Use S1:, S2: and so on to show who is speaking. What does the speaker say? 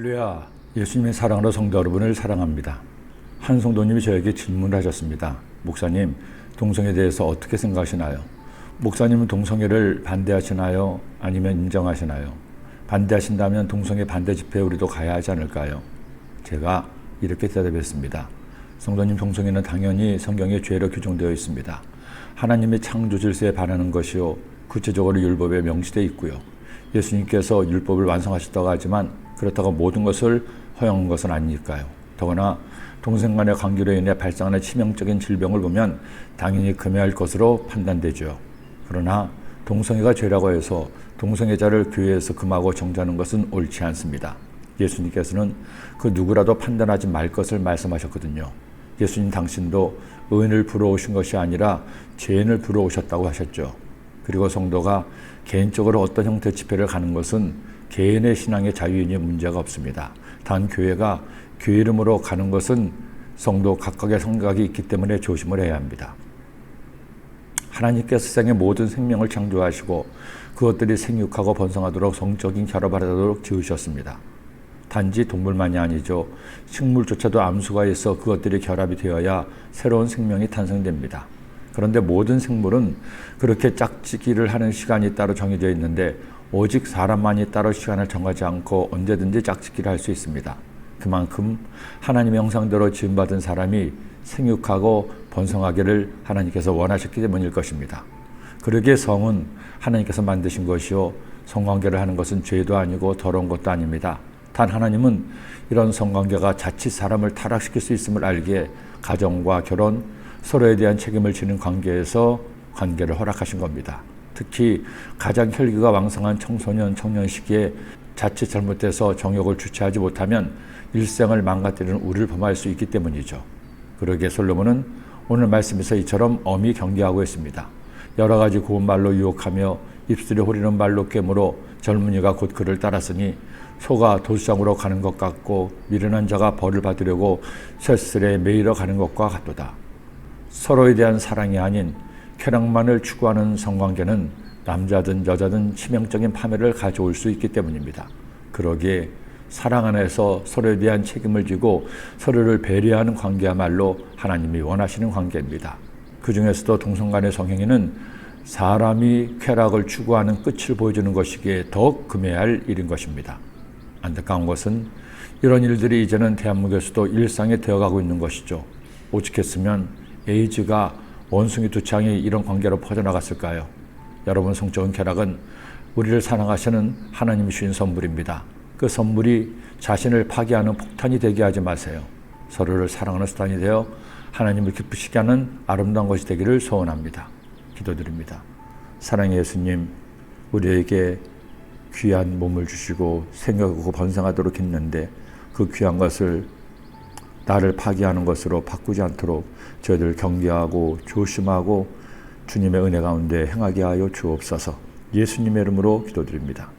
S1: 할렐루야. 예수님의 사랑으로 성도 여러분을 사랑합니다. 한 성도님이 저에게 질문을 하셨습니다. 목사님, 동성애에 대해서 어떻게 생각하시나요? 목사님은 동성애를 반대하시나요? 아니면 인정하시나요? 반대하신다면 동성애 반대 집회에 우리도 가야 하지 않을까요? 제가 이렇게 대답했습니다. 성도님, 동성애는 당연히 성경에 죄로 규정되어 있습니다. 하나님의 창조 질서에 반하는 것이요, 구체적으로 율법에 명시되어 있고요. 예수님께서 율법을 완성하셨다고 하지만 그렇다고 모든 것을 허용한 것은 아니니까요. 더구나 동성 간의 관계로 인해 발생하는 치명적인 질병을 보면 당연히 금해야 할 것으로 판단되죠. 그러나 동성애가 죄라고 해서 동성애자를 교회에서 금하고 정죄하는 것은 옳지 않습니다. 예수님께서는 그 누구라도 판단하지 말 것을 말씀하셨거든요. 예수님 당신도 의인을 부러오신 것이 아니라 죄인을 부러오셨다고 하셨죠. 그리고 성도가 개인적으로 어떤 형태의 집회를 가는 것은 개인의 신앙의 자유이니 문제가 없습니다. 단 교회가 교회 이름으로 가는 것은 성도 각각의 생각이 있기 때문에 조심을 해야 합니다. 하나님께서 세상의 모든 생명을 창조하시고 그것들이 생육하고 번성하도록 성적인 결합을 하도록 지으셨습니다. 단지 동물만이 아니죠. 식물조차도 암수가 있어 그것들이 결합이 되어야 새로운 생명이 탄생됩니다. 그런데 모든 생물은 그렇게 짝짓기를 하는 시간이 따로 정해져 있는데 오직 사람만이 따로 시간을 정하지 않고 언제든지 짝짓기를 할 수 있습니다. 그만큼 하나님의 형상대로 지음받은 사람이 생육하고 번성하기를 하나님께서 원하셨기 때문일 것입니다. 그러기에 성은 하나님께서 만드신 것이요, 성관계를 하는 것은 죄도 아니고 더러운 것도 아닙니다. 단 하나님은 이런 성관계가 자칫 사람을 타락시킬 수 있음을 알기에 가정과 결혼, 서로에 대한 책임을 지는 관계에서 관계를 허락하신 겁니다. 특히 가장 혈기가 왕성한 청소년, 청년 시기에 자칫 잘못돼서 정욕을 주체하지 못하면 일생을 망가뜨리는 우를 범할 수 있기 때문이죠. 그러기에 솔로몬은 오늘 말씀에서 이처럼 엄히 경계하고 있습니다. 여러 가지 고운 말로 유혹하며 입술이 호리는 말로 깨물어 젊은이가 곧 그를 따랐으니 소가 도수장으로 가는 것 같고 미련한 자가 벌을 받으려고 쇠슬에 매이러 가는 것과 같도다. 서로에 대한 사랑이 아닌 쾌락만을 추구하는 성관계는 남자든 여자든 치명적인 파멸을 가져올 수 있기 때문입니다. 그러기에 사랑 안에서 서로에 대한 책임을 지고 서로를 배려하는 관계야말로 하나님이 원하시는 관계입니다. 그 중에서도 동성 간의 성행위는 사람이 쾌락을 추구하는 끝을 보여주는 것이기에 더욱 금해야 할 일인 것입니다. 안타까운 것은 이런 일들이 이제는 대한민국에서도 일상이 되어가고 있는 것이죠. 오죽했으면 에이즈가 원숭이 두 창이 이런 관계로 퍼져나갔을까요? 여러분, 성적인 쾌락은 우리를 사랑하시는 하나님이 주신 선물입니다. 그 선물이 자신을 파괴하는 폭탄이 되게 하지 마세요. 서로를 사랑하는 수단이 되어 하나님을 기쁘시게 하는 아름다운 것이 되기를 소원합니다. 기도드립니다. 사랑의 예수님, 우리에게 귀한 몸을 주시고 생육하고 번성하도록 했는데 그 귀한 것을 나를 파괴하는 것으로 바꾸지 않도록 저희들 경계하고 조심하고 주님의 은혜 가운데 행하게 하여 주옵소서. 예수님의 이름으로 기도드립니다.